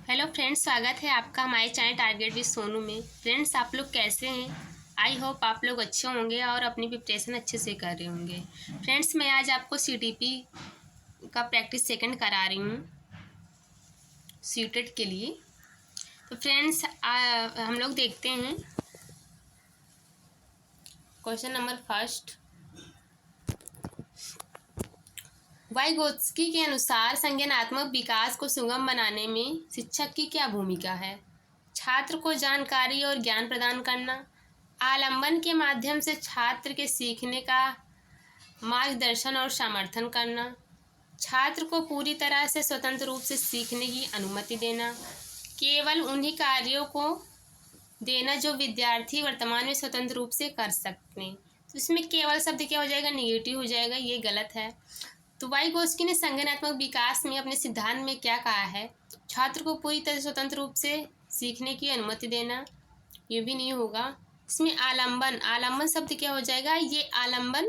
Hello friends, स्वागत है आपका हमारे चैनल टारगेट विद सोनू में। फ्रेंड्स, आप लोग कैसे हैं? आई होप आप लोग अच्छे होंगे और अपनी प्रिपरेशन अच्छे से कर रहे होंगे। फ्रेंड्स, मैं आज आपको सीटीपी का प्रैक्टिस सेकंड करा रही हूँ सीटेट के लिए। तो फ्रेंड्स, हम लोग देखते हैं क्वेश्चन नंबर फर्स्ट। वाइगोत्स्की के अनुसार संज्ञानात्मक विकास को सुगम बनाने में शिक्षक की क्या भूमिका है? छात्र को जानकारी और ज्ञान प्रदान करना, आलंबन के माध्यम से छात्र के सीखने का मार्गदर्शन और समर्थन करना, छात्र को पूरी तरह से स्वतंत्र रूप से सीखने की अनुमति देना, केवल उन्हीं कार्यों को देना जो विद्यार्थी वर्तमान में स्वतंत्र रूप से कर सकते हैं। तो इसमें केवल शब्द क्या हो जाएगा? निगेटिव हो जाएगा, ये गलत है। तो वाइगोत्स्की ने संज्ञानात्मक विकास में अपने सिद्धांत में क्या कहा है? छात्र को पूरी तरह स्वतंत्र रूप से सीखने की अनुमति देना, ये भी नहीं होगा। इसमें आलंबन, आलंबन शब्द क्या हो जाएगा? ये आलंबन,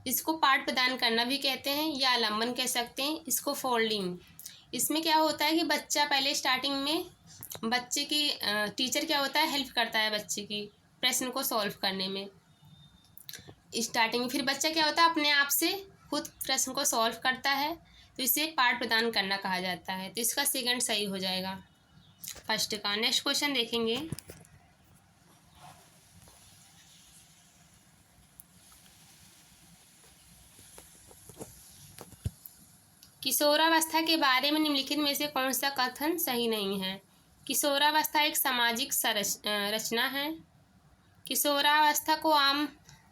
इसको पाठ प्रदान करना भी कहते हैं या आलंबन कह सकते हैं, इसको फोल्डिंग। इसमें क्या होता है कि बच्चा पहले स्टार्टिंग में बच्चे की टीचर क्या होता है? हेल्प करता है बच्चे की प्रश्न को सॉल्व करने में स्टार्टिंग में। फिर बच्चा क्या होता है? अपने आप से खुद प्रश्न को सॉल्व करता है, तो इसे पाठ प्रदान करना कहा जाता है। तो इसका सेकंड सही हो जाएगा फर्स्ट का। नेक्स्ट क्वेश्चन देखेंगे। किशोरावस्था के बारे में निम्नलिखित में से कौन सा कथन सही नहीं है? किशोरावस्था एक सामाजिक रचना है। किशोरावस्था को आम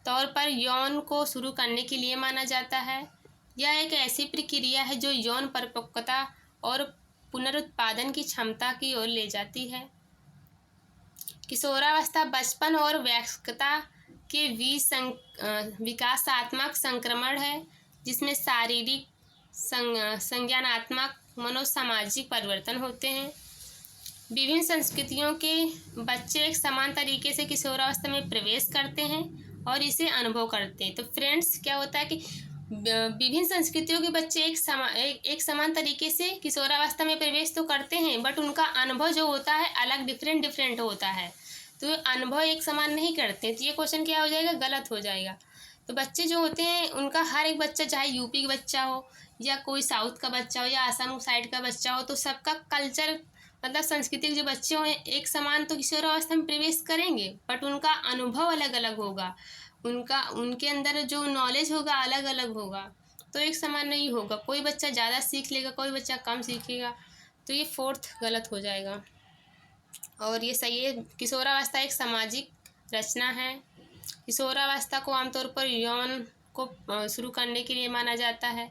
तौर पर यौन को शुरू करने के लिए माना जाता है। यह एक ऐसी प्रक्रिया है जो यौन परिपक्वता और पुनरुत्पादन की क्षमता की ओर ले जाती है। किशोरावस्था बचपन और वयस्कता के बीच विकासात्मक संक्रमण है, जिसमें शारीरिक, संज्ञानात्मक, मनोसामाजिक परिवर्तन होते हैं। विभिन्न संस्कृतियों के बच्चे एक समान तरीके से किशोरावस्था में प्रवेश करते हैं और इसे अनुभव करते हैं। तो फ्रेंड्स, क्या होता है कि विभिन्न संस्कृतियों के बच्चे एक समान तरीके से किशोरावस्था में प्रवेश तो करते हैं, बट उनका अनुभव जो होता है अलग, डिफरेंट होता है। तो अनुभव एक समान नहीं करते। तो ये क्वेश्चन क्या हो जाएगा? गलत हो जाएगा। तो बच्चे जो होते हैं उनका, हर एक बच्चा, चाहे यूपी का बच्चा हो या कोई साउथ का बच्चा हो या आसाम साइड का बच्चा हो, तो सबका कल्चर, मतलब संस्कृति के जो बच्चे हों एक समान तो किशोरावस्था में प्रवेश करेंगे, बट उनका अनुभव अलग अलग होगा, उनके अंदर जो नॉलेज होगा अलग अलग होगा, तो एक समान नहीं होगा। कोई बच्चा ज़्यादा सीख लेगा, कोई बच्चा कम सीखेगा। तो ये फोर्थ गलत हो जाएगा और ये सही है। किशोरावस्था एक सामाजिक रचना है। किशोरावस्था को आमतौर पर यौन को शुरू करने के लिए माना जाता है।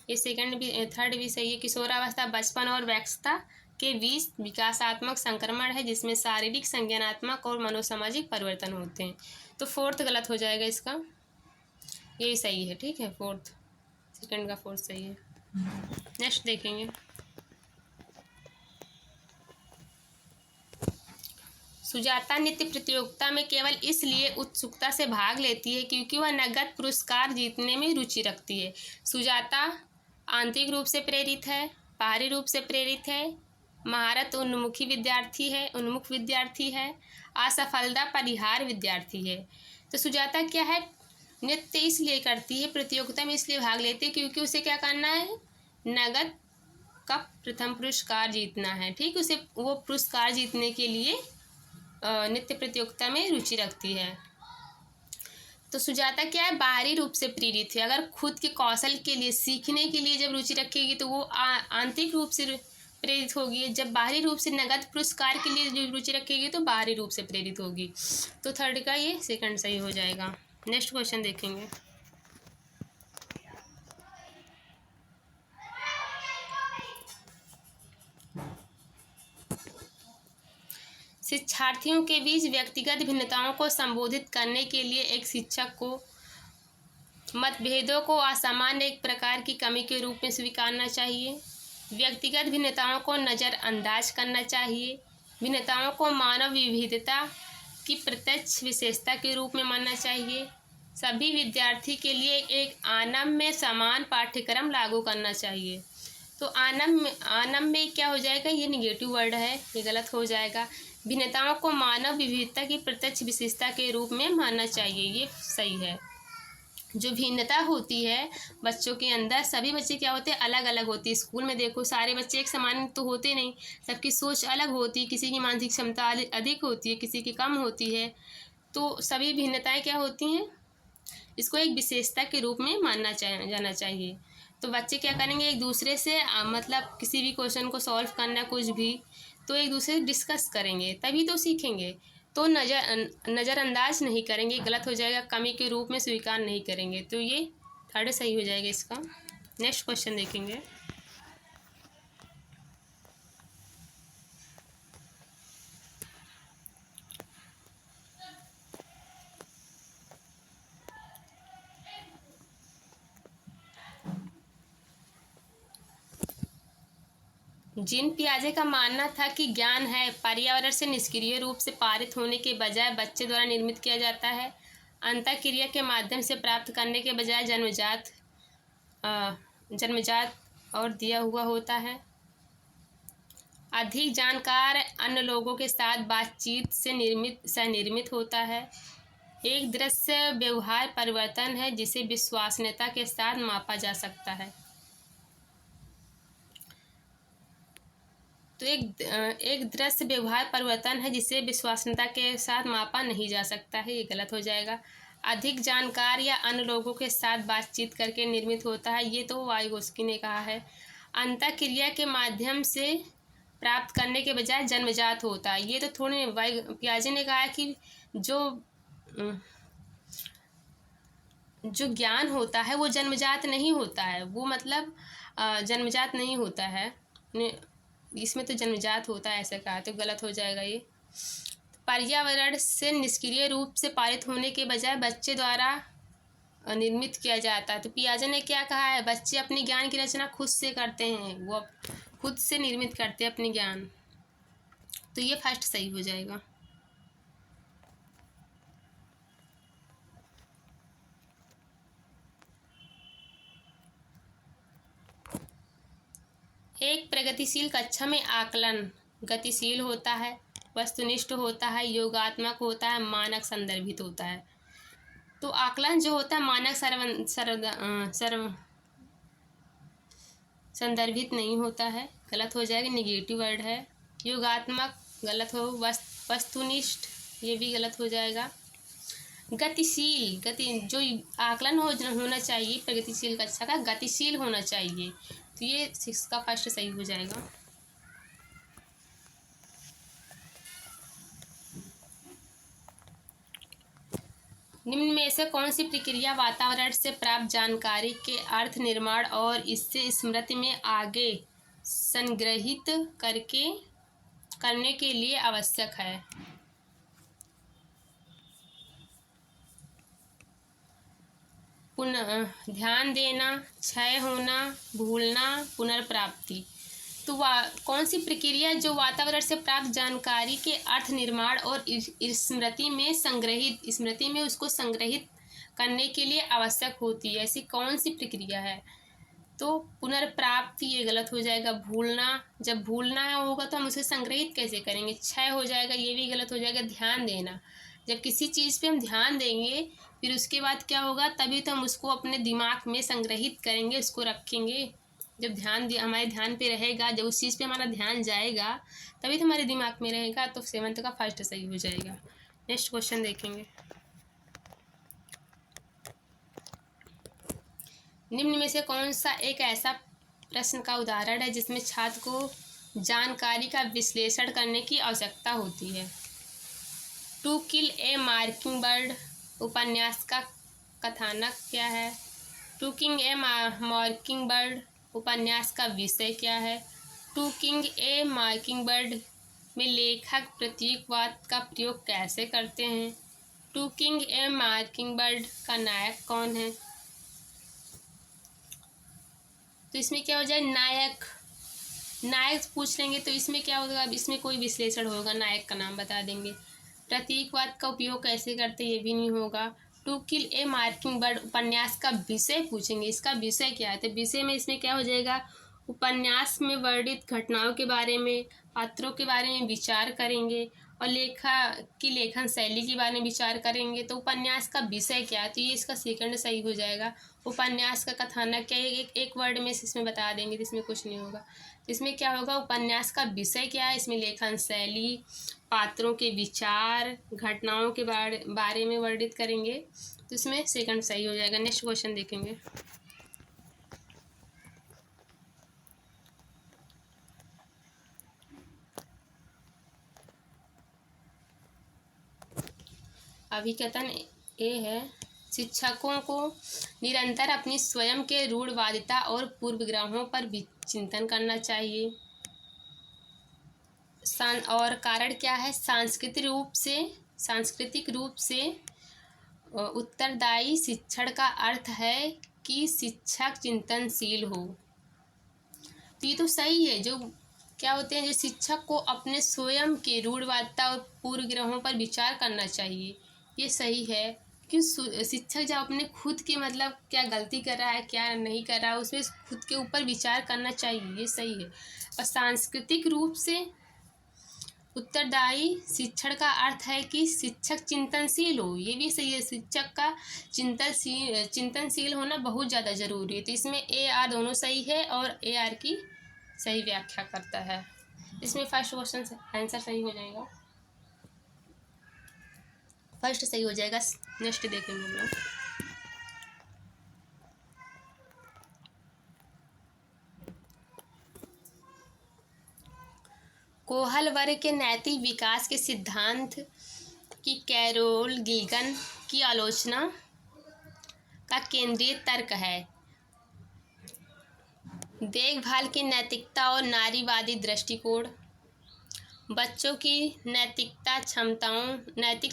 ये सेकंड भी, थर्ड भी सही है। किशोरावस्था बचपन और वयस्कता के बीच विकासात्मक संक्रमण है, जिसमें शारीरिक, संज्ञानात्मक और मनोसामाजिक परिवर्तन होते हैं। तो फोर्थ गलत हो जाएगा इसका, यही सही है। ठीक है, फोर्थ, सेकंड का फोर्थ सही है। नेक्स्ट देखेंगे। सुजाता नृत्य प्रतियोगिता में केवल इसलिए उत्सुकता से भाग लेती है क्योंकि वह नगद पुरस्कार जीतने में रुचि रखती है। सुजाता आंतरिक रूप से प्रेरित है, बाहरी रूप से प्रेरित है, महारत उन्मुख विद्यार्थी है, असफलता परिहार विद्यार्थी है। तो सुजाता क्या है? नृत्य इसलिए करती है, प्रतियोगिता में इसलिए भाग लेती है क्योंकि उसे क्या करना है? नगद का प्रथम पुरस्कार जीतना है। ठीक, उसे वो पुरस्कार जीतने के लिए नृत्य प्रतियोगिता में रुचि रखती है। तो सुजाता क्या है? बाहरी रूप से प्रेरित है। अगर खुद के कौशल के लिए, सीखने के लिए जब रुचि रखेगी तो वो आंतरिक रूप से प्रेरित होगी। जब बाहरी रूप से नगद पुरस्कार के लिए जो रुचि रखेगी तो बाहरी रूप से प्रेरित होगी। तो थर्ड का ये सेकंड सही हो जाएगा। नेक्स्ट क्वेश्चन देखेंगे। शिक्षार्थियों के बीच व्यक्तिगत भिन्नताओं को संबोधित करने के लिए एक शिक्षक को मतभेदों को असामान्य एक प्रकार की कमी के रूप में स्वीकारना चाहिए। व्यक्तिगत भिन्नताओं को नज़रअंदाज करना चाहिए। भिन्नताओं को मानव विविधता की प्रत्यक्ष विशेषता के रूप में मानना चाहिए। सभी विद्यार्थी के लिए एक आनम में समान पाठ्यक्रम लागू करना चाहिए। तो आनम में क्या हो जाएगा, ये निगेटिव वर्ड है, ये गलत हो जाएगा। भिन्नताओं को मानव विविधता की प्रत्यक्ष विशेषता के रूप में मानना चाहिए, ये सही है। जो भिन्नता होती है बच्चों के अंदर, सभी बच्चे क्या होते हैं, अलग अलग होती है। स्कूल में देखो सारे बच्चे एक समान तो होते नहीं, सबकी सोच अलग होती है, किसी की मानसिक क्षमता अधिक होती है, किसी की कम होती है। तो सभी भिन्नताएं क्या होती हैं, इसको एक विशेषता के रूप में मानना जाना चाहिए। तो बच्चे क्या करेंगे, एक दूसरे से मतलब किसी भी क्वेश्चन को सॉल्व करना कुछ भी, तो एक दूसरे से डिस्कस करेंगे तभी तो सीखेंगे। तो नज़रअंदाज नहीं करेंगे, गलत हो जाएगा। कमी के रूप में स्वीकार नहीं करेंगे, तो ये थर्ड सही हो जाएगा इसका। नेक्स्ट क्वेश्चन देखेंगे। जीन पियाजे का मानना था कि ज्ञान है पर्यावरण से निष्क्रिय रूप से पारित होने के बजाय बच्चे द्वारा निर्मित किया जाता है, अंतःक्रिया के माध्यम से प्राप्त करने के बजाय जन्मजात और दिया हुआ होता है। अधिक जानकार अन्य लोगों के साथ बातचीत से सह-निर्मित होता है। एक दृश्य व्यवहार परिवर्तन है जिसे विश्वसनीयता के साथ मापा जा सकता है। तो एक दृश्य व्यवहार परिवर्तन है जिसे विश्वसनीयता के साथ मापा नहीं जा सकता है, ये गलत हो जाएगा। अधिक जानकार या अन्य लोगों के साथ बातचीत करके निर्मित होता है, ये तो वाइगोस्की ने कहा है। अंतःक्रिया के माध्यम से प्राप्त करने के बजाय जन्मजात होता है, ये तो थोड़ी पियाजे ने कहा है कि जो ज्ञान होता है वो जन्मजात नहीं होता है, वो मतलब जन्मजात नहीं होता है, इसमें तो जन्मजात होता है ऐसा कहा, तो गलत हो जाएगा ये। पर्यावरण से निष्क्रिय रूप से पारित होने के बजाय बच्चे द्वारा निर्मित किया जाता है। तो पियाजे ने क्या कहा है, बच्चे अपने ज्ञान की रचना खुद से करते हैं, वो खुद से निर्मित करते हैं अपने ज्ञान, तो ये फर्स्ट सही हो जाएगा। एक प्रगतिशील कक्षा में आकलन गतिशील होता है, वस्तुनिष्ठ होता है, योगात्मक होता है, मानक संदर्भित होता है। तो आकलन जो होता है मानक संदर्भित नहीं होता है, गलत हो जाएगा, निगेटिव वर्ड है। योगात्मक गलत हो, वस्तुनिष्ठ ये भी गलत हो जाएगा। गति जो आकलन होना चाहिए प्रगतिशील कक्षा का, गतिशील होना चाहिए, तो ये 6 का फर्स्ट सही हो जाएगा। निम्न में से कौन सी प्रक्रिया वातावरण से प्राप्त जानकारी के अर्थ निर्माण और इससे स्मृति में आगे संग्रहित करने के लिए आवश्यक है? ध्यान देना, क्षय होना, भूलना, पुनर्प्राप्ति। तो कौन सी प्रक्रिया जो वातावरण से प्राप्त जानकारी के अर्थ निर्माण और स्मृति में उसको संग्रहित करने के लिए आवश्यक होती है, ऐसी कौन सी प्रक्रिया है? तो पुनर्प्राप्ति ये गलत हो जाएगा। भूलना, जब भूलना होगा तो हम उसे संग्रहित कैसे करेंगे? क्षय हो जाएगा, ये भी गलत हो जाएगा। ध्यान देना, जब किसी चीज़ पे हम ध्यान देंगे फिर उसके बाद क्या होगा, तभी तो हम उसको अपने दिमाग में संग्रहित करेंगे, उसको रखेंगे। जब हमारे ध्यान पे रहेगा, जब उस चीज़ पे हमारा ध्यान जाएगा तभी तो हमारे दिमाग में रहेगा, तो 7th का फर्स्ट सही हो जाएगा। नेक्स्ट क्वेश्चन देखेंगे। निम्न में से कौन सा एक ऐसा प्रश्न का उदाहरण है जिसमें छात्र को जानकारी का विश्लेषण करने की आवश्यकता होती है? टू किल ए मॉकिंग बर्ड उपन्यास का कथानक क्या है? टू किल ए मॉकिंग बर्ड उपन्यास का विषय क्या है? टू किल ए मॉकिंग बर्ड में लेखक प्रतीकवाद का प्रयोग कैसे करते हैं? टू किल ए मॉकिंग बर्ड का नायक कौन है? तो इसमें क्या हो जाए, नायक पूछ लेंगे तो इसमें क्या होगा, अब इसमें कोई विश्लेषण होगा, नायक का नाम बता देंगे। प्रतीकवाद का उपयोग कैसे करते ये भी नहीं होगा। टू किल ए मॉकिंग बर्ड उपन्यास का विषय पूछेंगे, इसका विषय क्या है, तो विषय में इसमें क्या हो जाएगा, उपन्यास में वर्णित घटनाओं के बारे में, पात्रों के बारे में विचार करेंगे और लेखन शैली के बारे में विचार करेंगे। तो उपन्यास का विषय क्या है, तो ये इसका सेकंड सही हो जाएगा। उपन्यास का कथानक क्या है, एक वर्ड में इसमें बता देंगे, तो इसमें कुछ नहीं होगा। इसमें क्या होगा, उपन्यास का विषय क्या है, इसमें लेखन शैली, पात्रों के विचार, घटनाओं के बारे में वर्णित करेंगे, तो इसमें सेकंड सही हो जाएगा। नेक्स्ट क्वेश्चन देखेंगे। अभिकथन ए है, शिक्षकों को निरंतर अपनी स्वयं के रूढ़वादिता और पूर्वग्रहों पर भी चिंतन करना चाहिए। और कारण क्या है, सांस्कृतिक रूप से उत्तरदायी शिक्षण का अर्थ है कि शिक्षक चिंतनशील हो। तो ये तो सही है, जो क्या होते हैं, जो शिक्षक को अपने स्वयं के रूढ़वादिता और पूर्वग्रहों पर विचार करना चाहिए, ये सही है। कि शिक्षक जब अपने खुद के मतलब क्या गलती कर रहा है, क्या नहीं कर रहा है, उसमें खुद के ऊपर विचार करना चाहिए, ये सही है। और सांस्कृतिक रूप से उत्तरदायी शिक्षण का अर्थ है कि शिक्षक चिंतनशील हो, ये भी सही है। शिक्षक का चिंतनशील होना बहुत ज़्यादा ज़रूरी है। तो इसमें ए आर दोनों सही है और ए आर की सही व्याख्या करता है। इसमें फर्स्ट क्वेश्चन आंसर सही हो जाएगा, फर्स्ट सही हो जाएगा। नेक्स्ट देखेंगे हम लोग। कोहल वर्ग के नैतिक विकास के सिद्धांत की कैरोल गिल्गन की आलोचना का केंद्रीय तर्क है। देखभाल की नैतिकता और नारीवादी दृष्टिकोण, बच्चों की नैतिक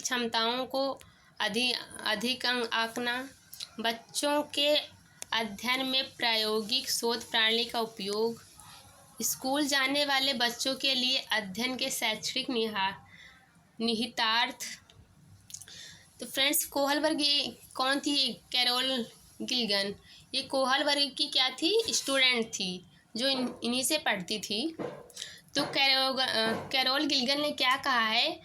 क्षमताओं को अधिक आंकना, बच्चों के अध्ययन में प्रायोगिक शोध प्रणाली का उपयोग, स्कूल जाने वाले बच्चों के लिए अध्ययन के शैक्षणिक निहितार्थ। तो फ्रेंड्स, कोहल वर्ग कौन थी, कैरोल गिल्गन। ये कोहल वर्ग की क्या थी, स्टूडेंट थी, जो इन्हीं से पढ़ती थी। तो कैरोल गिल्गन ने क्या कहा है,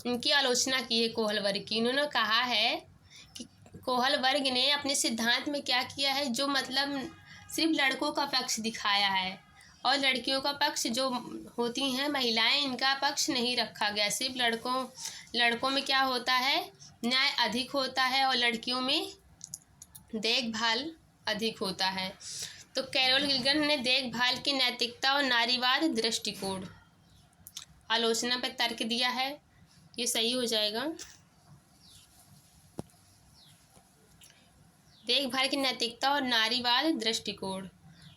उनकी आलोचना की है कोहल वर्ग की। इन्होंने कहा है कि कोहल वर्ग ने अपने सिद्धांत में क्या किया है, जो मतलब सिर्फ लड़कों का पक्ष दिखाया है और लड़कियों का पक्ष, जो होती हैं महिलाएं, इनका पक्ष नहीं रखा गया। सिर्फ लड़कों में क्या होता है, न्याय अधिक होता है और लड़कियों में देखभाल अधिक होता है। तो कैरोल गिल्गन ने देखभाल की नैतिकता और नारीवाद दृष्टिकोण आलोचना पर तर्क दिया है, ये सही हो जाएगा। देखभाल की नैतिकता और नारीवाद दृष्टिकोण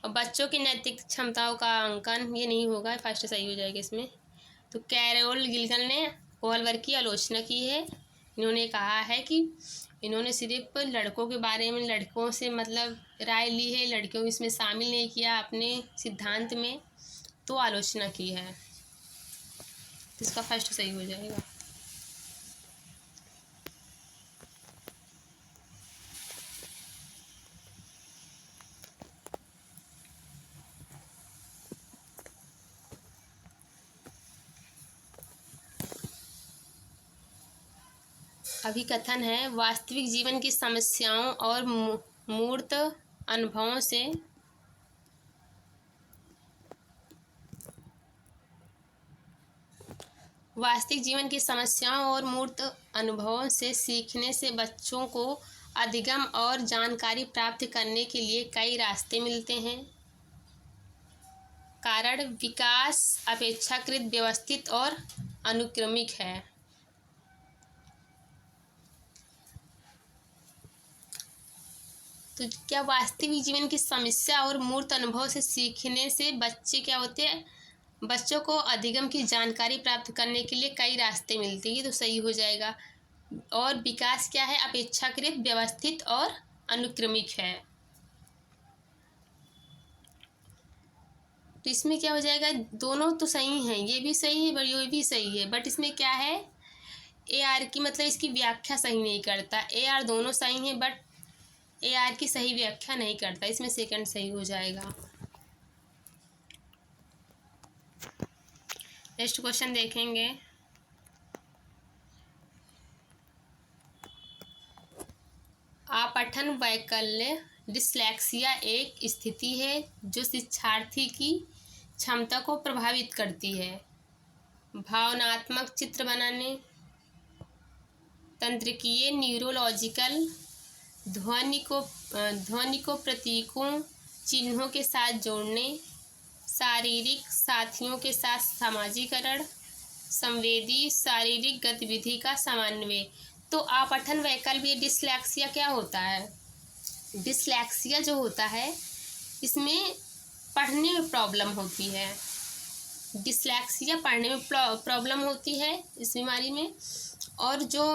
और बच्चों की नैतिक क्षमताओं का अंकन, ये नहीं होगा, फर्स्ट सही हो जाएगा इसमें। तो कैरोल गिल्गन ने कोहल वर्ग की आलोचना की है। इन्होंने कहा है कि इन्होंने सिर्फ लड़कों के बारे में, लड़कों से मतलब राय ली है, लड़कियों को इसमें शामिल नहीं किया अपने सिद्धांत में, तो आलोचना की है। इसका फर्स्ट सही हो जाएगा। अभिकथन है, वास्तविक जीवन की समस्याओं और मूर्त अनुभवों से सीखने से बच्चों को अधिगम और जानकारी प्राप्त करने के लिए कई रास्ते मिलते हैं। कारण विकास अपेक्षाकृत व्यवस्थित और अनुक्रमिक है। तो क्या वास्तविक जीवन की समस्या और मूर्त अनुभव से सीखने से बच्चे क्या होते हैं, बच्चों को अधिगम की जानकारी प्राप्त करने के लिए कई रास्ते मिलते हैं, तो सही हो जाएगा। और विकास क्या है, अपेक्षाकृत व्यवस्थित और अनुक्रमिक है। तो इसमें क्या हो जाएगा, दोनों तो सही हैं, ये भी सही है और ये भी सही है, बट इसमें क्या है, ए आर की मतलब इसकी व्याख्या सही नहीं करता। ए आर दोनों सही हैं बट ए आर की सही व्याख्या नहीं करता, इसमें सेकंड सही हो जाएगा। नेक्स्ट क्वेश्चन देखेंगे। अपठन वैकल्य डिस्लेक्सिया एक स्थिति है जो शिक्षार्थी की क्षमता को प्रभावित करती है। भावनात्मक चित्र बनाने, तंत्रिकीय न्यूरोलॉजिकल, ध्वनि को प्रतीकों चिन्हों के साथ जोड़ने, शारीरिक साथियों के साथ समाजीकरण, संवेदी शारीरिक गतिविधि का समन्वय। तो अपठन वैकल्य डिस्लेक्सिया क्या होता है? डिस्लेक्सिया जो होता है इसमें पढ़ने में प्रॉब्लम होती है। डिस्लेक्सिया पढ़ने में प्रॉब्लम होती है इस बीमारी में। और जो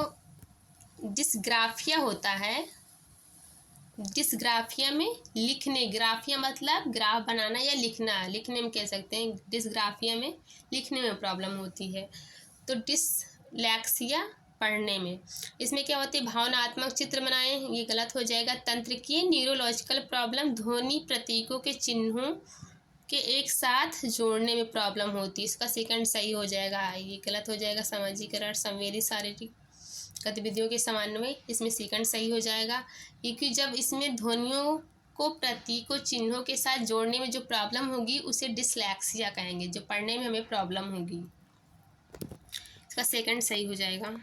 डिस्ग्राफिया होता है, डिस्ग्राफिया में लिखने, ग्राफिया मतलब ग्राफ बनाना या लिखना, लिखने में कह सकते हैं। डिस्ग्राफिया में लिखने में प्रॉब्लम होती है। तो डिस्लेक्सिया पढ़ने में, इसमें क्या होती है? भावनात्मक चित्र बनाएं, ये गलत हो जाएगा। तंत्रिकीय न्यूरोलॉजिकल प्रॉब्लम, ध्वनि प्रतीकों के चिन्हों के एक साथ जोड़ने में प्रॉब्लम होती है, इसका सेकंड सही हो जाएगा। ये गलत हो जाएगा। समाजीकरण, संवेदी शारीरिक गतिविधियों के समन्वय, इसमें सेकंड सही हो जाएगा। क्योंकि जब इसमें ध्वनियों को प्रतीकों चिन्हों के साथ जोड़ने में जो प्रॉब्लम होगी उसे डिस्लेक्सिया कहेंगे, जो पढ़ने में हमें प्रॉब्लम होगी। इसका सेकंड सही हो जाएगा।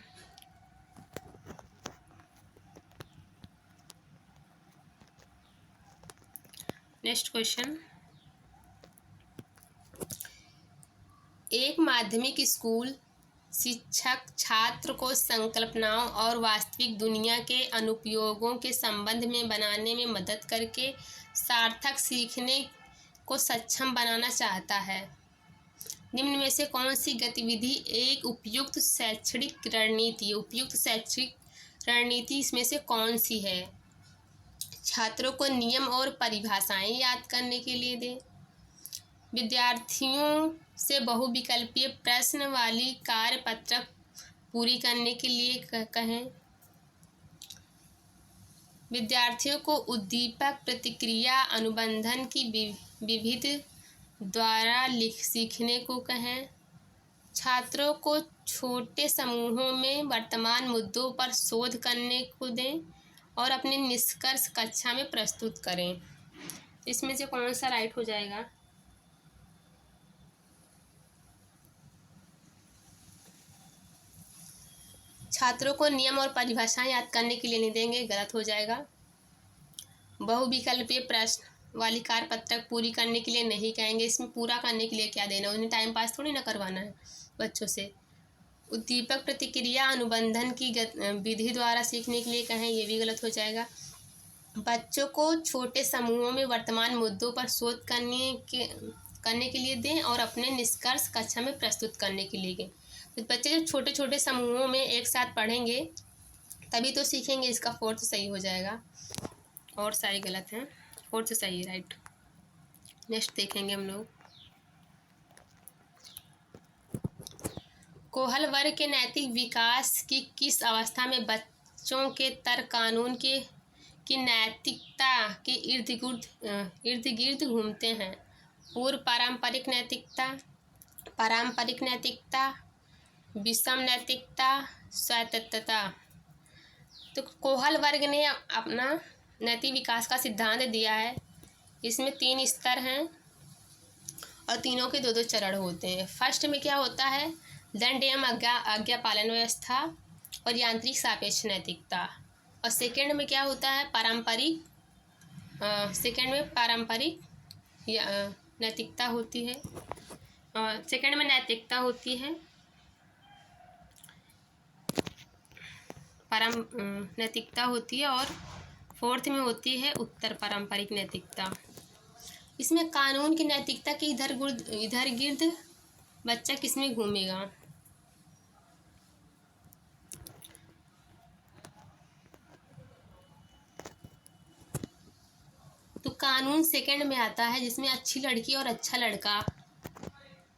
Next question. एक माध्यमिक स्कूल शिक्षक छात्र को संकल्पनाओं और वास्तविक दुनिया के अनुप्रयोगों के संबंध में बनाने में मदद करके सार्थक सीखने को सक्षम बनाना चाहता है। निम्न में से कौन सी गतिविधि एक उपयुक्त शैक्षणिक रणनीति, उपयुक्त शैक्षिक रणनीति इसमें से कौन सी है? छात्रों को नियम और परिभाषाएं याद करने के लिए दें। विद्यार्थियों से बहुविकल्पीय प्रश्न वाली कार्यपत्रक पूरी करने के लिए कहें। विद्यार्थियों को उद्दीपक प्रतिक्रिया अनुबंधन की विविध द्वारा सीखने को कहें। छात्रों को छोटे समूहों में वर्तमान मुद्दों पर शोध करने को दें और अपने निष्कर्ष कक्षा में प्रस्तुत करें। इसमें से कौन सा राइट हो जाएगा? छात्रों को नियम और परिभाषाएं याद करने के लिए नहीं देंगे, गलत हो जाएगा। बहुविकल्पीय प्रश्न वाली कार्यपत्रक पूरी करने के लिए नहीं कहेंगे, इसमें पूरा करने के लिए क्या देना, उन्हें टाइम पास थोड़ी ना करवाना है बच्चों से। उद्दीपक प्रतिक्रिया अनुबंधन की विधि द्वारा सीखने के लिए कहें, ये भी गलत हो जाएगा। बच्चों को छोटे समूहों में वर्तमान मुद्दों पर शोध करने के लिए दें और अपने निष्कर्ष कक्षा में प्रस्तुत करने के लिए दें। तो बच्चे जब छोटे छोटे समूहों में एक साथ पढ़ेंगे तभी तो सीखेंगे। इसका फोर्थ सही हो जाएगा और सारे गलत हैं, फोर्थ सही है, राइट। नेक्स्ट देखेंगे हम लोग। कोहल वर्ग के नैतिक विकास की किस अवस्था में बच्चों के तर्क कानून की नैतिकता के इर्द गिर्द घूमते हैं? पूर्व पारंपरिक नैतिकता, पारंपरिक नैतिकता, विषम नैतिकता, स्वायत्तता। तो कोहल वर्ग ने अपना नैतिक विकास का सिद्धांत दिया है। इसमें 3 स्तर हैं और तीनों के 2-2 चरण होते हैं। फर्स्ट में क्या होता है? दंड एवं आज्ञा पालन व्यवस्था और यांत्रिक सापेक्ष नैतिकता। और सेकंड में क्या होता है? पारंपरिक, सेकंड में पारंपरिक नैतिकता होती है। सेकंड में नैतिकता होती है, नैतिकता होती है, और फोर्थ में होती है उत्तर पारंपरिक नैतिकता। इसमें कानून की नैतिकता के इधर गिर्द बच्चा किसमें घूमेगा? तो कानून सेकंड में आता है, जिसमें अच्छी लड़की और अच्छा लड़का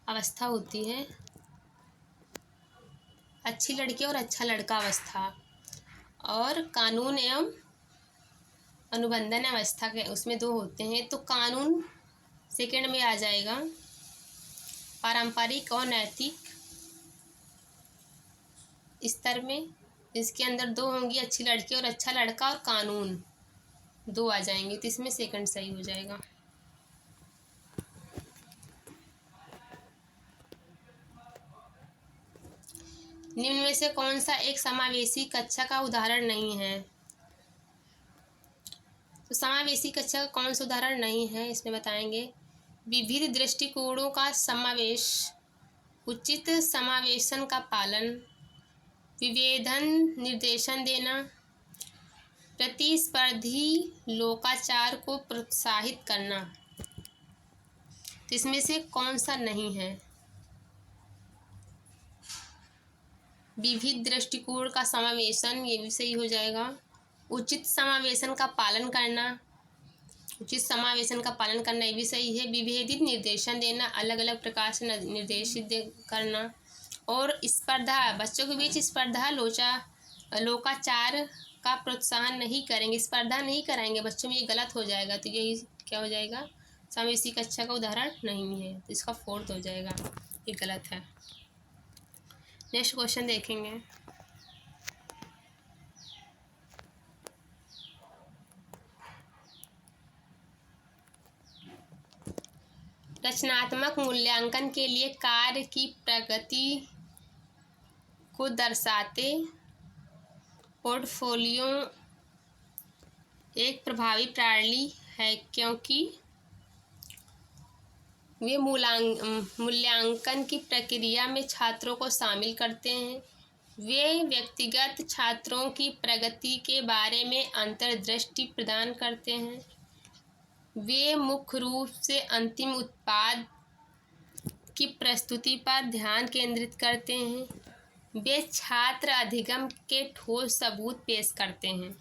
अवस्था होती है। अच्छी लड़की और अच्छा लड़का अवस्था, और कानून एवं अनुबंधन अवस्था के उसमें 2 होते हैं। तो कानून सेकंड में आ जाएगा। पारंपरिक और नैतिक स्तर में इसके अंदर दो होंगी, अच्छी लड़की और अच्छा लड़का, और कानून दो आ जाएंगे, तो इसमें सेकंड सही हो जाएगा। निम्न में से कौन सा एक समावेशी कक्षा का उदाहरण नहीं है? तो समावेशी कक्षा का कौन सा उदाहरण नहीं है, इसमें बताएंगे। विविध दृष्टिकोणों का समावेश, उचित समावेशन का पालन, विभेदन निर्देशन देना, प्रतिस्पर्धी लोकाचार को प्रोत्साहित करना। तो इसमें से कौन सा नहीं है? विविध दृष्टिकोण का समावेशन, ये भी सही हो जाएगा। उचित समावेशन का पालन करना, उचित समावेशन का पालन करना, ये भी सही है। विभेदित निर्देशन देना, अलग अलग प्रकार से निर्देशित करना। और स्पर्धा, बच्चों के बीच स्पर्धा लोकाचार का प्रोत्साहन नहीं करेंगे, स्पर्धा नहीं कराएंगे बच्चों में, ये गलत हो जाएगा। तो यही क्या हो जाएगा? समावेशी कक्षा का उदाहरण नहीं है, तो इसका फोर्थ हो जाएगा, ये गलत है। नेक्स्ट क्वेश्चन देखेंगे। रचनात्मक मूल्यांकन के लिए कार्य की प्रगति को दर्शाते पोर्टफोलियो एक प्रभावी प्रणाली है, क्योंकि वे मूल्यांकन की प्रक्रिया में छात्रों को शामिल करते हैं। वे व्यक्तिगत छात्रों की प्रगति के बारे में अंतर्दृष्टि प्रदान करते हैं। वे मुख्य रूप से अंतिम उत्पाद की प्रस्तुति पर ध्यान केंद्रित करते हैं। वे छात्र अधिगम के ठोस सबूत पेश करते हैं।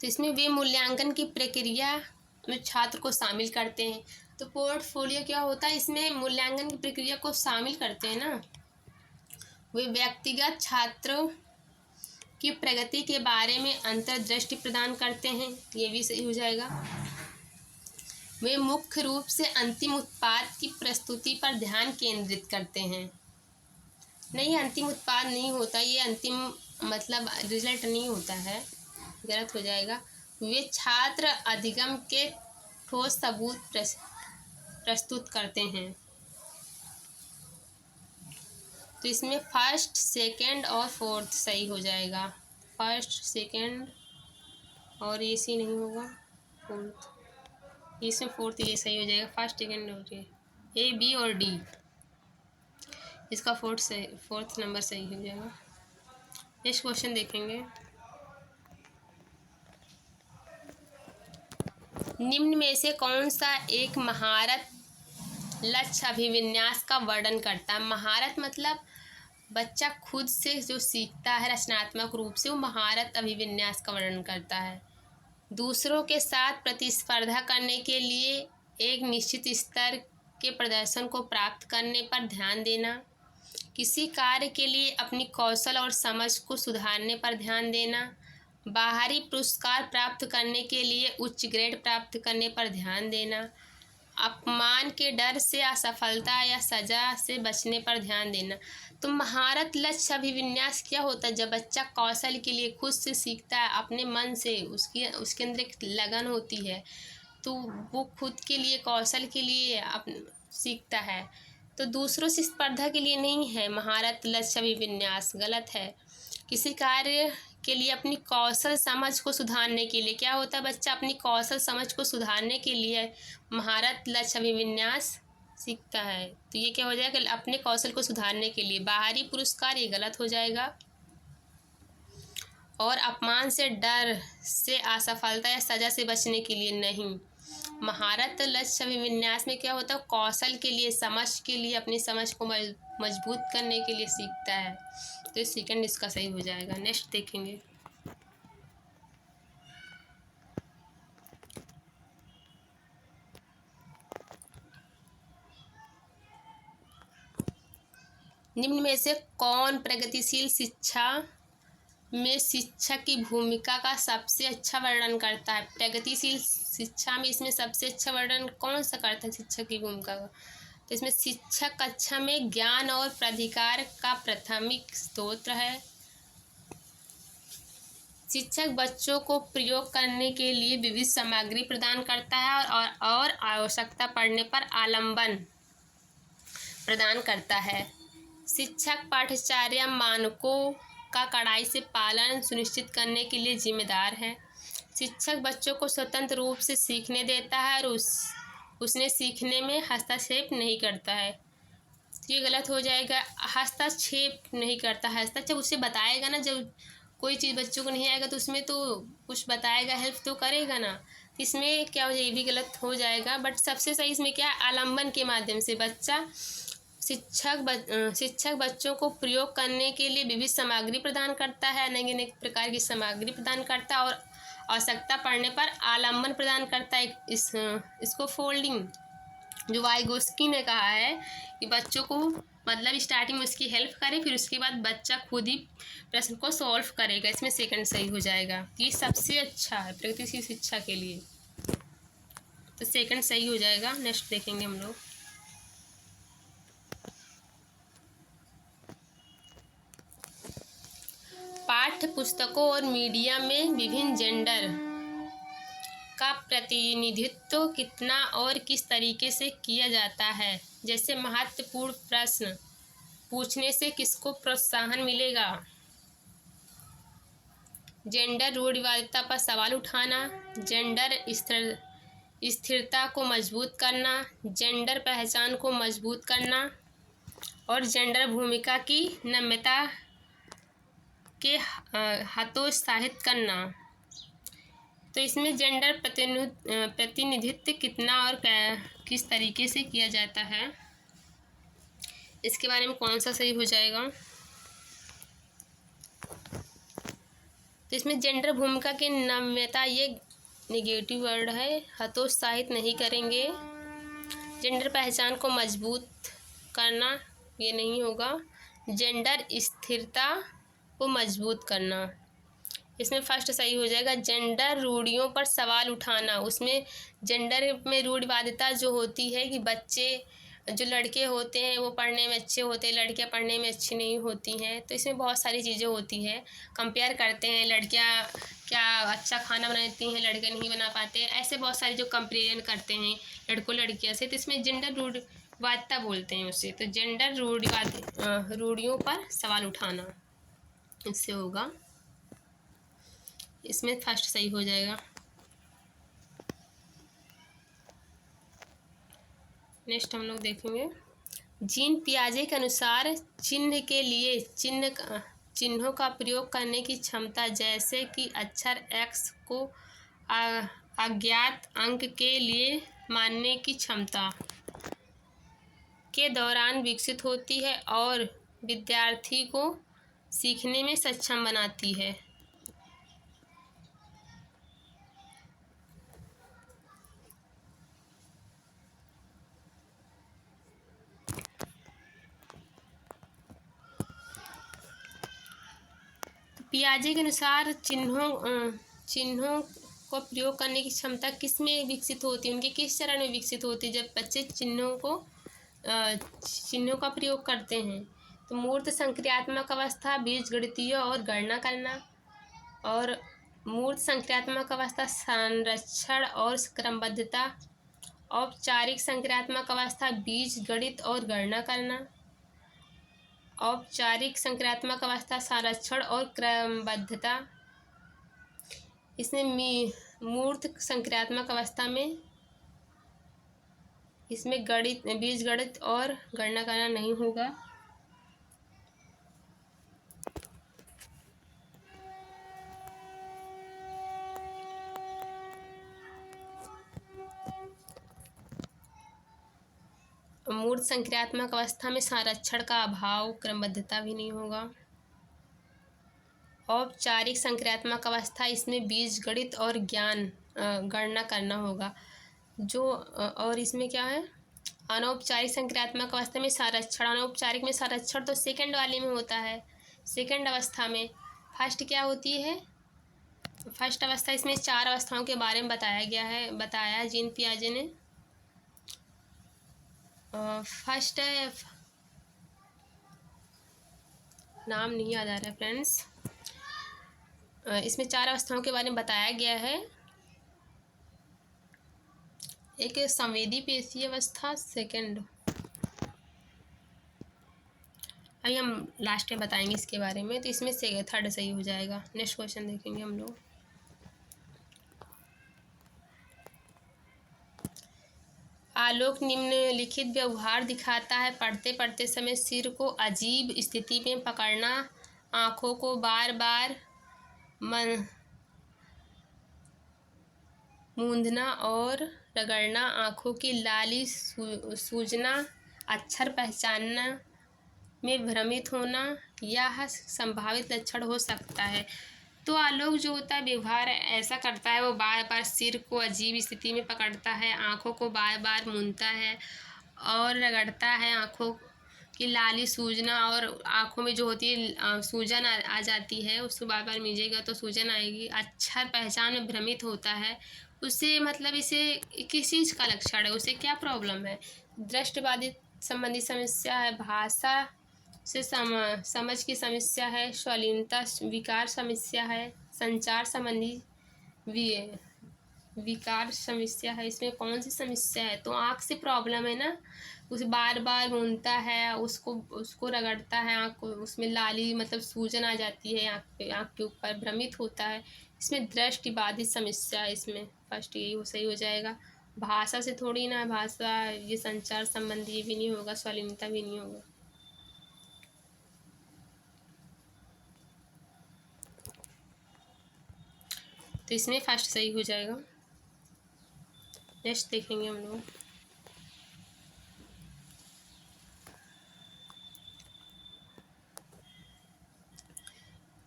तो इसमें वे मूल्यांकन की प्रक्रिया में छात्र को शामिल करते हैं। तो पोर्टफोलियो क्या होता है? इसमें मूल्यांकन की प्रक्रिया को शामिल करते हैं ना। वे व्यक्तिगत छात्रों की प्रगति के बारे में अंतर्दृष्टि प्रदान करते हैं, ये भी सही हो जाएगा। वे मुख्य रूप से अंतिम उत्पाद की प्रस्तुति पर ध्यान केंद्रित करते हैं। नहीं, अंतिम उत्पाद नहीं होता, ये अंतिम मतलब रिजल्ट नहीं होता है, गलत हो जाएगा। वे छात्र अधिगम के ठोस सबूत प्रस्तुत करते हैं। तो इसमें फर्स्ट, सेकंड और फोर्थ सही हो जाएगा। फर्स्ट, सेकंड और ये सी नहीं होगा, फोर्थ। इसमें फोर्थ ये सही हो जाएगा। फर्स्ट, सेकंड और ए, बी और डी, इसका फोर्थ नंबर सही हो जाएगा। नेक्स्ट क्वेश्चन देखेंगे। निम्न में से कौन सा एक महारत लक्ष्य अभिविन्यास का वर्णन करता है? महारत मतलब बच्चा खुद से जो सीखता है रचनात्मक रूप से, वो महारत अभिविन्यास का वर्णन करता है। दूसरों के साथ प्रतिस्पर्धा करने के लिए एक निश्चित स्तर के प्रदर्शन को प्राप्त करने पर ध्यान देना, किसी कार्य के लिए अपनी कौशल और समझ को सुधारने पर ध्यान देना, बाहरी पुरस्कार प्राप्त करने के लिए उच्च ग्रेड प्राप्त करने पर ध्यान देना, अपमान के डर से असफलता या सजा से बचने पर ध्यान देना। तो महारत लक्ष्य अभिविन्यास क्या होता है? जब बच्चा कौशल के लिए खुद से सीखता है, अपने मन से, उसके अंदर एक लगन होती है, तो वो खुद के लिए, कौशल के लिए सीखता है। तो दूसरों से स्पर्धा के लिए नहीं है महारत लक्ष्य अभिविन्यास, गलत है। किसी कार्य के लिए अपनी कौशल समझ को सुधारने के लिए क्या होता है? बच्चा अपनी कौशल समझ को सुधारने के लिए महारत लक्ष्य अभिविन्यास सीखता है। तो ये क्या हो जाएगा? अपने कौशल को सुधारने के लिए। बाहरी पुरस्कार, ये गलत हो जाएगा। और अपमान से, डर से, असफलता या सजा से बचने के लिए नहीं। महारत लक्ष्य अभिविन्यास में क्या होता है? कौशल के लिए, समझ के लिए, अपनी समझ को मजबूत करने के लिए सीखता है। तो सेकंड इसका सही हो जाएगा। नेक्स्ट देखेंगे। निम्न में से कौन प्रगतिशील शिक्षा में शिक्षक की भूमिका का सबसे अच्छा वर्णन करता है। प्रगतिशील शिक्षा में इसमें सबसे अच्छा वर्णन कौन सा करता है शिक्षक की भूमिका का? तो इसमें शिक्षक कक्षा में ज्ञान और प्राधिकार का प्राथमिक स्रोत है। शिक्षक बच्चों को प्रयोग करने के लिए विविध सामग्री प्रदान करता है और आवश्यकता पड़ने पर आलंबन प्रदान करता है। शिक्षक पाठ्यचर्या मानकों का कड़ाई से पालन सुनिश्चित करने के लिए जिम्मेदार है। शिक्षक बच्चों को स्वतंत्र रूप से सीखने देता है और उसने सीखने में हस्तक्षेप नहीं करता है। ये गलत हो जाएगा, हस्तक्षेप नहीं करता। हस्तक्षेप उसे बताएगा ना, जब कोई चीज़ बच्चों को नहीं आएगा तो उसमें तो कुछ बताएगा, हेल्प तो करेगा ना। इसमें क्या हो जाएगा, ये भी गलत हो जाएगा। बट सबसे सही इसमें क्या है, आलंबन के माध्यम से बच्चा शिक्षक बच्चों को प्रयोग करने के लिए विविध सामग्री प्रदान करता है, अनेक प्रकार की सामग्री प्रदान करता है और आवश्यकता पड़ने पर आलंबन प्रदान करता है। इसको फोल्डिंग जो वाइगोस्की ने कहा है कि बच्चों को मतलब स्टार्टिंग में उसकी हेल्प करे, फिर उसके बाद बच्चा खुद ही प्रश्न को सॉल्व करेगा। इसमें सेकंड सही हो जाएगा। ये सबसे अच्छा है प्रगतिशील शिक्षा के लिए, तो सेकंड सही हो जाएगा। नेक्स्ट देखेंगे हम लोग। पाठ्य पुस्तकों और मीडिया में विभिन्न जेंडर का प्रतिनिधित्व कितना और किस तरीके से किया जाता है? जैसे महत्वपूर्ण प्रश्न पूछने से किसको प्रोत्साहन मिलेगा? जेंडर रूढ़िवादिता पर सवाल उठाना, जेंडर स्थिरता को मजबूत करना, जेंडर पहचान को मजबूत करना और जेंडर भूमिका की नम्यता के हतोत्साहित करना। तो इसमें जेंडर प्रतिनिधित्व कितना और किस तरीके से किया जाता है, इसके बारे में कौन सा सही हो जाएगा? तो इसमें जेंडर भूमिका की नम्यता, ये नेगेटिव वर्ड है, हतोत्साहित नहीं करेंगे। जेंडर पहचान को मजबूत करना, ये नहीं होगा। जेंडर स्थिरता को मजबूत करना, इसमें फर्स्ट सही हो जाएगा। जेंडर रूढ़ियों पर सवाल उठाना, उसमें जेंडर में रूढ़िवादिता जो होती है कि बच्चे जो लड़के होते हैं वो पढ़ने में अच्छे होते हैं, लड़कियां पढ़ने में अच्छी नहीं होती हैं। तो इसमें बहुत सारी चीज़ें होती हैं, कंपेयर करते हैं, लड़कियां क्या अच्छा खाना बनाती हैं, लड़के नहीं बना पाते, ऐसे बहुत सारी जो कंपेरिजन करते हैं लड़कों लड़कियों से। तो इसमें जेंडर रूढ़िवादिता बोलते हैं उसे। तो जेंडर रूढ़ियों पर सवाल उठाना, इससे होगा। इसमें फर्स्ट सही हो जाएगा। नेक्स्ट हम लोग देखेंगे। जीन पियाजे के अनुसार चिन्ह के लिए चिन्हों का प्रयोग करने की क्षमता, जैसे कि अक्षर X को अज्ञात अंक के लिए मानने की क्षमता के दौरान विकसित होती है और विद्यार्थी को सीखने में सक्षम बनाती है। पियाजे के अनुसार चिन्हों को प्रयोग करने की क्षमता किस में विकसित होती है, उनके किस चरण में विकसित होती है? जब बच्चे चिन्हों का प्रयोग करते हैं। तो मूर्त संक्रियात्मक अवस्था, बीजगणितीय और गणना करना, और मूर्त संक्रियात्मक अवस्था संरक्षण और क्रमबद्धता, औपचारिक संक्रियात्मक अवस्था बीजगणित और गणना करना, औपचारिक संक्रियात्मक अवस्था संरक्षण और क्रमबद्धता। इसमें मूर्त संक्रियात्मक अवस्था में इसमें बीजगणित और गणना करना नहीं होगा। मूर्त संक्रियात्मक अवस्था में संरक्षण का अभाव, क्रमबद्धता भी नहीं होगा। औपचारिक संक्रियात्मक अवस्था, इसमें बीजगणित और गणना करना होगा। और इसमें क्या है, अनौपचारिक संक्रियात्मक अवस्था में संरक्षण। अनौपचारिक में संरक्षण तो सेकंड वाले में होता है, सेकंड अवस्था में। फर्स्ट क्या होती है? फर्स्ट अवस्था, इसमें 4 अवस्थाओं के बारे में बताया जीन पियाजे ने। फर्स्ट है, नाम नहीं याद आ रहा है फ्रेंड्स। इसमें 4 अवस्थाओं के बारे में बताया गया है। एक संवेदी पेशी अवस्था, सेकंड, अभी हम लास्ट में बताएंगे इसके बारे में। तो इसमें से थर्ड सही हो जाएगा। नेक्स्ट क्वेश्चन देखेंगे हम लोग। आलोक निम्नलिखित व्यवहार दिखाता है। पढ़ते पढ़ते समय सिर को अजीब स्थिति में पकड़ना, आँखों को बार बार मूंदना और रगड़ना, आँखों की लाली सूजना, अक्षर पहचानना में भ्रमित होना, यह संभावित लक्षण हो सकता है। तो आलोक जो होता है व्यवहार ऐसा करता है, वो बार बार सिर को अजीब स्थिति में पकड़ता है, आँखों को बार बार मूंदता है और रगड़ता है, आँखों की लाली सूजना, और आँखों में जो होती है सूजन आ जाती है, उसको बार बार मीजेगा तो सूजन आएगी। अक्षर पहचान में भ्रमित होता है, उससे मतलब इसे किस चीज़ का लक्षण है, उसे क्या प्रॉब्लम है? दृष्टिबाधित संबंधी समस्या है, भाषा से समझ की समस्या है, शालीनता विकार समस्या है, संचार संबंधी विकार समस्या है। इसमें कौन सी समस्या है? तो आँख से प्रॉब्लम है ना, उसे बार बार मूंदता है, उसको रगड़ता है, आँख उसमें लाली मतलब सूजन आ जाती है आँख के ऊपर, भ्रमित होता है। इसमें दृष्टि बाधित समस्या है। इसमें फर्स्ट यही सही हो जाएगा। भाषा से थोड़ी ना, भाषा ये संचार संबंधी भी नहीं होगा, शालीनता भी नहीं होगा। तो इसमें फर्स्ट सही हो जाएगा। नेक्स्ट देखेंगे हम लोग।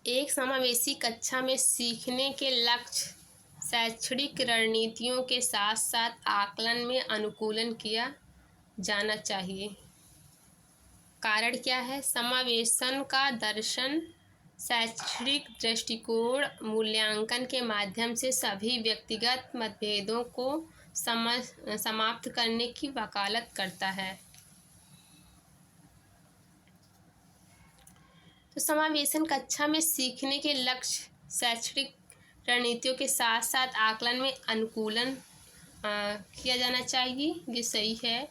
एक समावेशी कक्षा में सीखने के लक्ष्य शैक्षणिक रणनीतियों के साथ साथ आकलन में अनुकूलन किया जाना चाहिए। कारण क्या है? समावेशन का दर्शन शैक्षणिक दृष्टिकोण मूल्यांकन के माध्यम से सभी व्यक्तिगत मतभेदों को समाप्त करने की वकालत करता है। तो समावेशन कक्षा में सीखने के लक्ष्य शैक्षणिक रणनीतियों के साथ साथ आकलन में अनुकूलन किया जाना चाहिए, ये सही है।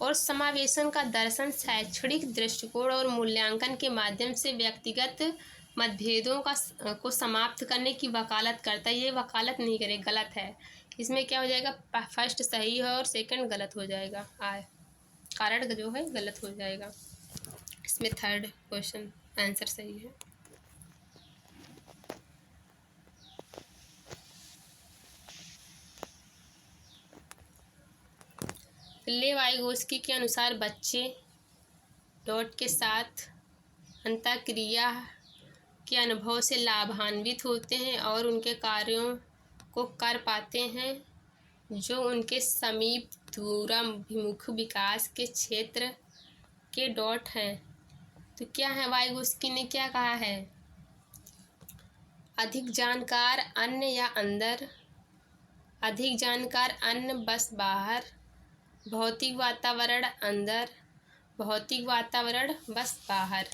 और समावेशन का दर्शन शैक्षणिक दृष्टिकोण और मूल्यांकन के माध्यम से व्यक्तिगत मतभेदों को समाप्त करने की वकालत करता है। ये वकालत नहीं करे, गलत है। इसमें क्या हो जाएगा? फर्स्ट सही है और सेकंड गलत हो जाएगा। कारण जो है गलत हो जाएगा। इसमें थर्ड क्वेश्चन आंसर सही है। लेवाइगोस्की के अनुसार बच्चे डॉट के साथ अंतःक्रिया के अनुभव से लाभान्वित होते हैं और उनके कार्यों को कर पाते हैं जो उनके समीप दूराभिमुख विकास के क्षेत्र के डॉट हैं। तो क्या है? वाइगोस्की ने क्या कहा है? अधिक जानकार अन्य या अंदर, अधिक जानकार अन्य बस बाहर, भौतिक वातावरण अंदर, भौतिक वातावरण बस बाहर।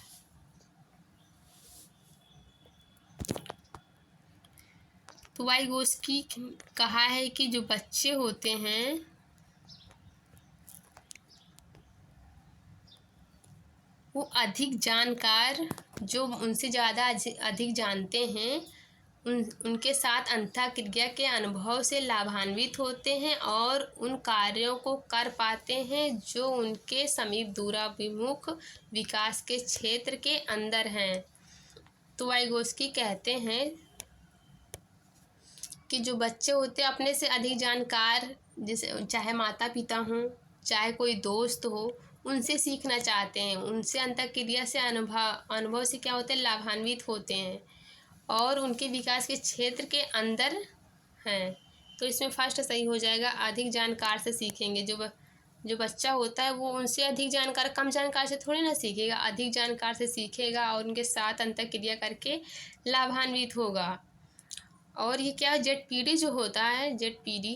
तो वाइगोस्की कहा है कि जो बच्चे होते हैं वो अधिक जानकार, जो उनसे ज़्यादा अधिक जानते हैं, उनके साथ अंतःक्रिया के अनुभव से लाभान्वित होते हैं और उन कार्यों को कर पाते हैं जो उनके समीप दूराभिमुख विकास के क्षेत्र के अंदर हैं। तो वाइगोस्की कहते हैं कि जो बच्चे होते हैं अपने से अधिक जानकार, जैसे चाहे माता पिता हों, चाहे कोई दोस्त हो, उनसे सीखना चाहते हैं, उनसे अंतःक्रिया से अनुभव से क्या होते हैं? लाभान्वित होते हैं और उनके विकास के क्षेत्र के अंदर हैं। तो इसमें फर्स्ट सही हो जाएगा। अधिक जानकार से सीखेंगे, जो बच्चा होता है वो उनसे अधिक जानकार कम जानकार से थोड़ी ना सीखेगा, अधिक जानकार से सीखेगा और उनके साथ अंतःक्रिया करके लाभान्वित होगा। और ये क्या ZPD जो होता है, ZPD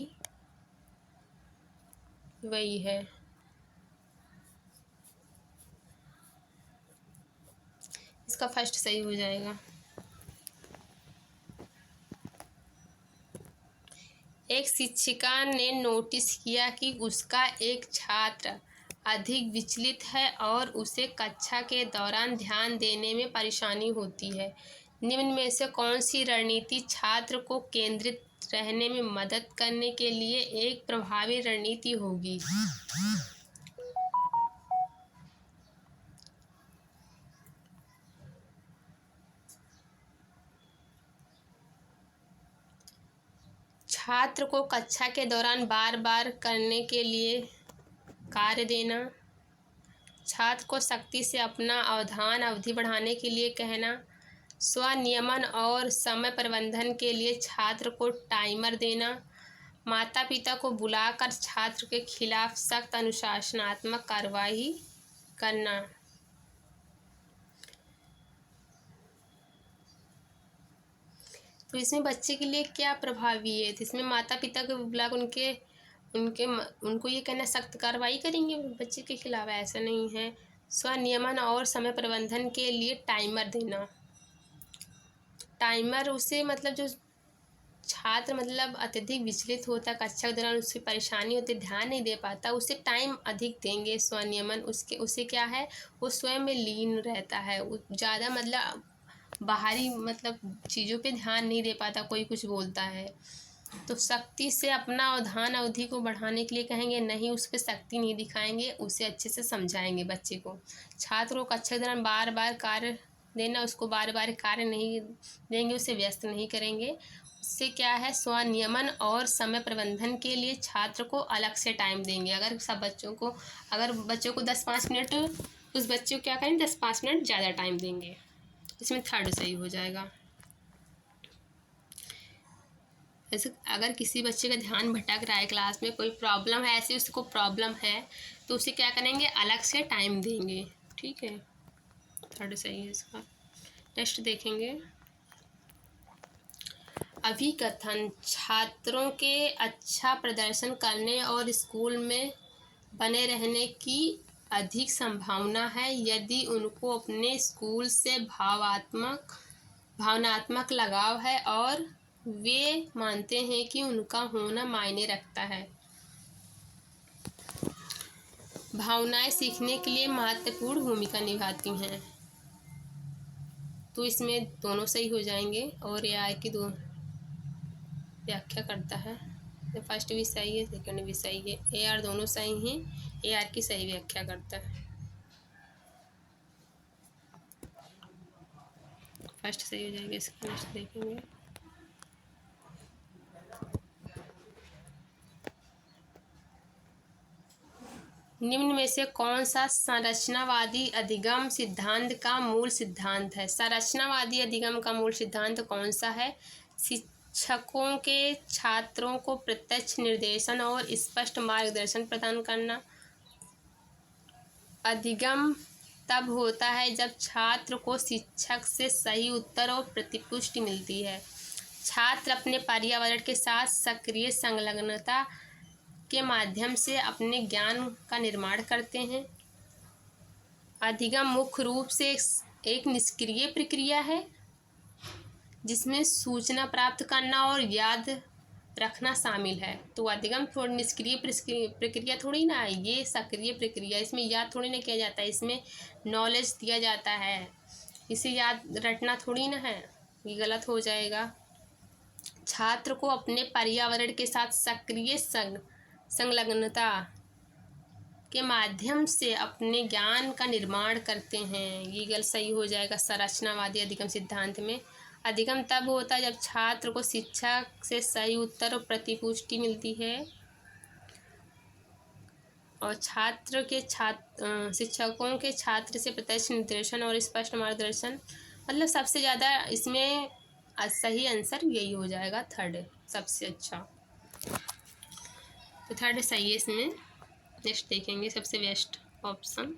वही है। इसका फर्स्ट सही हो जाएगा। एक शिक्षिका ने नोटिस किया कि उसका एक छात्र अधिक विचलित है और उसे कक्षा के दौरान ध्यान देने में परेशानी होती है। निम्न में से कौन सी रणनीति छात्र को केंद्रित रहने में मदद करने के लिए एक प्रभावी रणनीति होगी? छात्र को कक्षा के दौरान बार बार करने के लिए कार्य देना, छात्र को सख्ती से अपना अवधान अवधि बढ़ाने के लिए कहना, स्वनियमन और समय प्रबंधन के लिए छात्र को टाइमर देना, माता पिता को बुलाकर छात्र के खिलाफ सख्त अनुशासनात्मक कार्रवाई करना। तो इसमें बच्चे के लिए क्या प्रभावी है? तो इसमें माता पिता को बुलाकर उनको ये कहना सख्त कार्रवाई करेंगे बच्चे के खिलाफ, ऐसा नहीं है। स्वनियमन और समय प्रबंधन के लिए टाइमर देना। टाइमर उसे मतलब जो छात्र मतलब अत्यधिक विचलित होता है, कक्षा के दौरान उसकी परेशानी होती है, ध्यान नहीं दे पाता, उसे टाइम अधिक देंगे। स्वनियमन उससे क्या है, वो स्वयं में लीन रहता है, ज़्यादा मतलब बाहरी मतलब चीज़ों पे ध्यान नहीं दे पाता, कोई कुछ बोलता है तो सख्ती से अपना अवधान अवधि को बढ़ाने के लिए कहेंगे, नहीं उस पर सख्ती नहीं दिखाएंगे, उसे अच्छे से समझाएंगे बच्चे को। छात्र को कक्षा के दौरान बार बार कार्य देना, उसको बार बार कार्य नहीं देंगे, उसे व्यस्त नहीं करेंगे। उससे क्या है, स्वनियमन और समय प्रबंधन के लिए छात्र को अलग से टाइम देंगे। अगर बच्चों को 10-5 मिनट, उस बच्चे को क्या करेंगे 10-5 मिनट ज़्यादा टाइम देंगे। इसमें थर्ड सही हो जाएगा। जैसे अगर किसी बच्चे का ध्यान भटक रहा है, क्लास में कोई प्रॉब्लम है, ऐसी उसको प्रॉब्लम है, तो उसे क्या करेंगे, अलग से टाइम देंगे। ठीक है, थर्ड सही है इसका। नेक्स्ट देखेंगे, अभिकथन। छात्रों के अच्छा प्रदर्शन करने और स्कूल में बने रहने की अधिक संभावना है यदि उनको अपने स्कूल से भावनात्मक लगाव है और वे मानते हैं कि उनका होना मायने रखता है। भावनाएं सीखने के लिए महत्वपूर्ण भूमिका निभाती हैं। तो इसमें दोनों सही हो जाएंगे और AI की दो व्याख्या करता है। तो फर्स्ट भी सही है, सेकंड भी सही है, AR दोनों सही हैं। AR की सही व्याख्या करता है। फर्स्ट सही हो जाएगा, इसका नेक्स्ट देखेंगे। निम्न में से कौन सा संरचनावादी अधिगम सिद्धांत का मूल सिद्धांत है? संरचनावादी अधिगम का मूल सिद्धांत कौन सा है? शिक्षकों के छात्रों को प्रत्यक्ष निर्देशन और स्पष्ट मार्गदर्शन प्रदान करना। अधिगम तब होता है जब छात्र को शिक्षक से सही उत्तर और प्रतिपुष्टि मिलती है। छात्र अपने पर्यावरण के साथ सक्रिय संलग्नता के माध्यम से अपने ज्ञान का निर्माण करते हैं। अधिगम मुख्य रूप से एक निष्क्रिय प्रक्रिया है जिसमें सूचना प्राप्त करना और याद रखना शामिल है। तो अधिगम थोड़ी निष्क्रिय प्रक्रिया थोड़ी ना है, ये सक्रिय प्रक्रिया। इसमें याद थोड़ी ना किया जाता है, इसमें नॉलेज दिया जाता है, इसे याद रटना थोड़ी ना है, ये गलत हो जाएगा। छात्र को अपने पर्यावरण के साथ सक्रिय संलग्नता के माध्यम से अपने ज्ञान का निर्माण करते हैं, ये गलत सही हो जाएगा। संरचनावादी अधिगम सिद्धांत में अधिगम तब होता है जब छात्र को शिक्षक से सही उत्तर और प्रतिपुष्टि मिलती है और शिक्षकों के छात्र से प्रत्यक्ष निर्देशन और स्पष्ट मार्गदर्शन। मतलब सबसे ज़्यादा इसमें सही आंसर यही हो जाएगा, थर्ड सबसे अच्छा। तो थर्ड सही है इसमें। नेक्स्ट देखेंगे सबसे बेस्ट ऑप्शन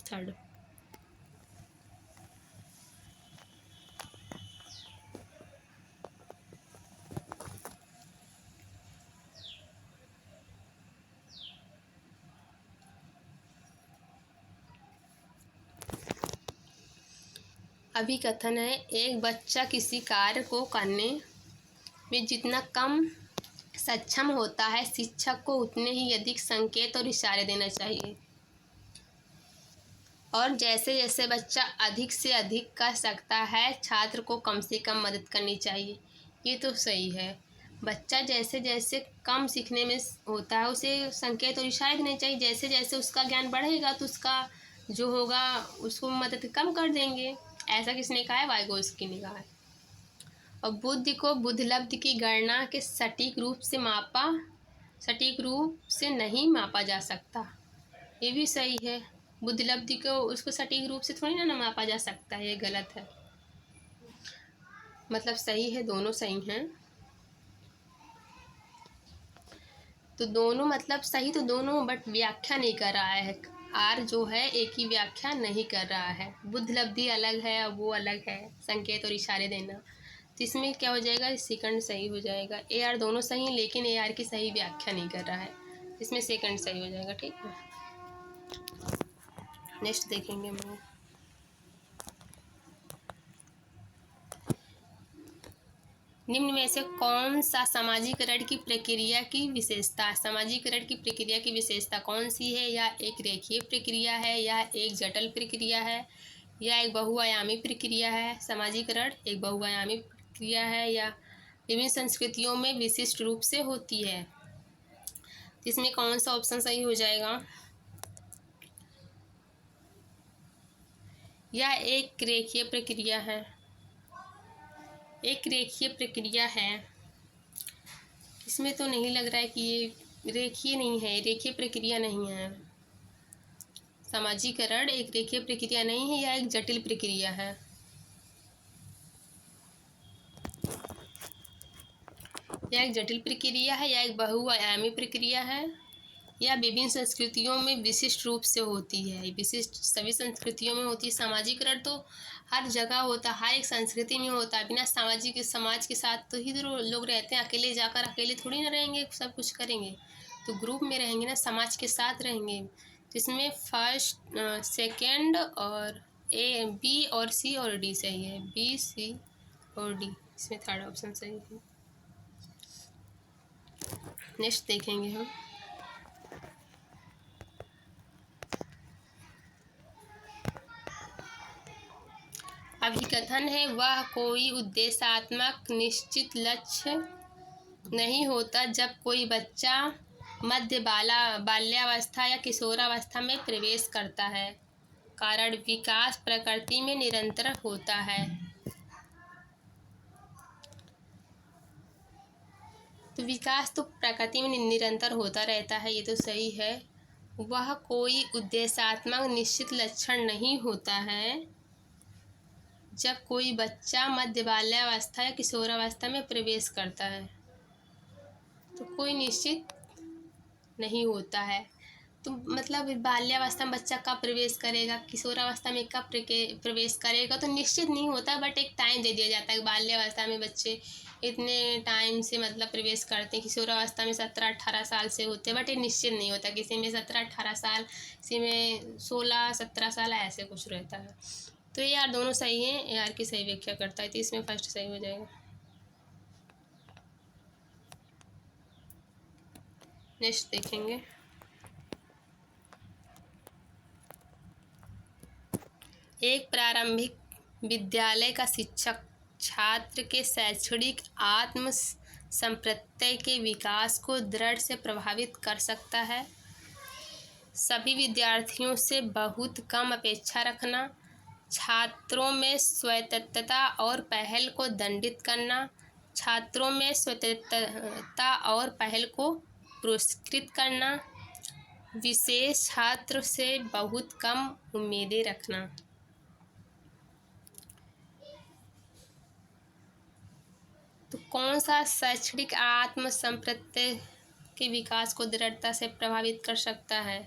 थर्ड। अभी कथन है, एक बच्चा किसी कार्य को करने में जितना कम सक्षम होता है, शिक्षक को उतने ही अधिक संकेत और इशारे देना चाहिए। और जैसे जैसे बच्चा अधिक से अधिक कर सकता है, छात्र को कम से कम मदद करनी चाहिए। ये तो सही है। बच्चा जैसे जैसे कम सीखने में होता है, उसे संकेत और इशारे देने चाहिए। जैसे जैसे उसका ज्ञान बढ़ेगा तो उसका जो होगा उसको मदद कम कर देंगे। ऐसा किसने कहा है? वाइगोत्स्की ने कहा है। और बुद्धि को बुद्धिलब्धि की गणना के सटीक रूप से नहीं मापा जा सकता। ये भी सही है। बुद्धिलब्धि को उसको सटीक रूप से थोड़ी ना मापा जा सकता है, ये गलत है। मतलब सही है, दोनों सही हैं। तो दोनों मतलब सही तो दोनों, बट व्याख्या नहीं कर रहा है। आर जो है एक ही व्याख्या नहीं कर रहा है। बुद्धिलब्धि अलग है और वो अलग है, संकेत और इशारे देना। तो इसमें क्या हो जाएगा? सेकंड सही हो जाएगा। ए आर दोनों सही हैं, लेकिन ए आर की सही व्याख्या नहीं कर रहा है, इसमें सेकंड सही हो जाएगा। ठीक है, नेक्स्ट देखेंगे हम लोग। निम्न में से कौन सा समाजीकरण की प्रक्रिया की विशेषता? समाजीकरण की प्रक्रिया की विशेषता कौन सी है? या एक रेखीय प्रक्रिया है, या एक जटिल प्रक्रिया है, या एक बहुआयामी प्रक्रिया है? समाजीकरण एक बहुआयामी प्रक्रिया है या विभिन्न संस्कृतियों में विशिष्ट रूप से होती है? इसमें कौन सा ऑप्शन सही हो जाएगा? यह एक रेखीय प्रक्रिया है। एक रेखीय प्रक्रिया है। इसमें तो नहीं लग रहा है कि ये रेखीय नहीं है, रेखीय प्रक्रिया नहीं है। समाजीकरण एक रेखीय प्रक्रिया नहीं है, यह एक जटिल प्रक्रिया है। यह एक जटिल प्रक्रिया है, या एक बहुआयामी प्रक्रिया है, या विभिन्न संस्कृतियों में विशिष्ट रूप से होती है। विशिष्ट सभी संस्कृतियों में होती है। समाजीकरण तो हर जगह होता है, हर एक संस्कृति में होता है। बिना सामाजिक समाज के साथ तो ही तो लोग रहते हैं। अकेले जाकर अकेले थोड़ी ना रहेंगे, सब कुछ करेंगे। तो ग्रुप में रहेंगे ना, समाज के साथ रहेंगे। तो इसमें फर्स्ट सेकेंड और ए बी और सी और डी सही है। बी सी और डी, इसमें थर्ड ऑप्शन सही है। नेक्स्ट देखेंगे हम। अभिकथन है, वह कोई उद्देश्यात्मक निश्चित लक्ष्य नहीं होता जब कोई बच्चा मध्य बाल्यावस्था या किशोरावस्था में प्रवेश करता है। कारण विकास प्रकृति में निरंतर होता है। तो विकास तो प्रकृति में निरंतर होता रहता है, ये तो सही है। वह कोई उद्देश्यात्मक निश्चित लक्षण नहीं होता है जब कोई बच्चा मध्य बाल्यावस्था या किशोरावस्था में प्रवेश करता है। तो कोई निश्चित नहीं होता है। तो मतलब बाल्यावस्था में बच्चा कब प्रवेश करेगा, किशोरावस्था में कब प्रवेश करेगा, तो निश्चित नहीं होता। बट एक टाइम दे दिया जाता है। बाल्यावस्था में बच्चे इतने टाइम से मतलब प्रवेश करते हैं, किशोरावस्था में 17-18 साल से होते हैं। बट ये निश्चित नहीं होता, किसी में 17-18 साल, किसी में 16-17 साल, ऐसे कुछ रहता है। तो ये यार दोनों सही हैं, यार की सही व्याख्या करता है। तो इसमें फर्स्ट सही हो जाएगा। नेक्स्ट देखेंगे। एक प्रारंभिक विद्यालय का शिक्षक छात्र के शैक्षणिक आत्म संप्रत्यय के विकास को दृढ़ से प्रभावित कर सकता है। सभी विद्यार्थियों से बहुत कम अपेक्षा रखना, छात्रों में स्वायत्तता और पहल को दंडित करना, छात्रों में स्वायत्तता और पहल को पुरस्कृत करना, विशेष छात्र से बहुत कम उम्मीदें रखना। तो कौन सा शैक्षणिक आत्म संप्रत्यय के विकास को दृढ़ता से प्रभावित कर सकता है।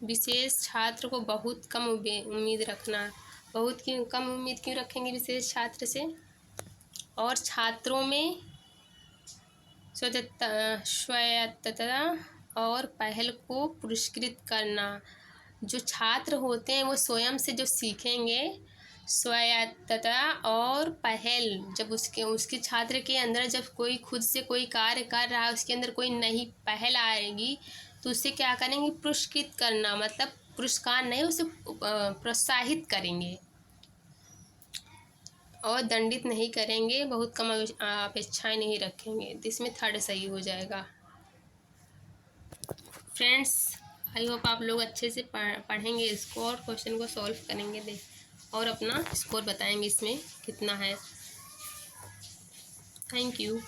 विशेष छात्र को बहुत कम उम्मीद रखना, बहुत कम उम्मीद क्यों रखेंगे विशेष छात्र से? और छात्रों में स्वायत्तता और पहल को पुरस्कृत करना। जो छात्र होते हैं वो स्वयं से जो सीखेंगे, स्वायत्तता और पहल, जब उसके छात्र के अंदर जब कोई खुद से कोई कार्य कर रहा है, उसके अंदर कोई नई पहल आएगी तो उसे क्या करेंगे? पुरस्कृत करना, मतलब पुरस्कार नहीं, उसे प्रोत्साहित करेंगे और दंडित नहीं करेंगे, बहुत कम अपेक्षाएं नहीं रखेंगे। इसमें थर्ड सही हो जाएगा। फ्रेंड्स, आई होप आप लोग अच्छे से पढ़ेंगे इसको और क्वेश्चन को सॉल्व करेंगे और अपना स्कोर बताएंगे इसमें कितना है। Thank you.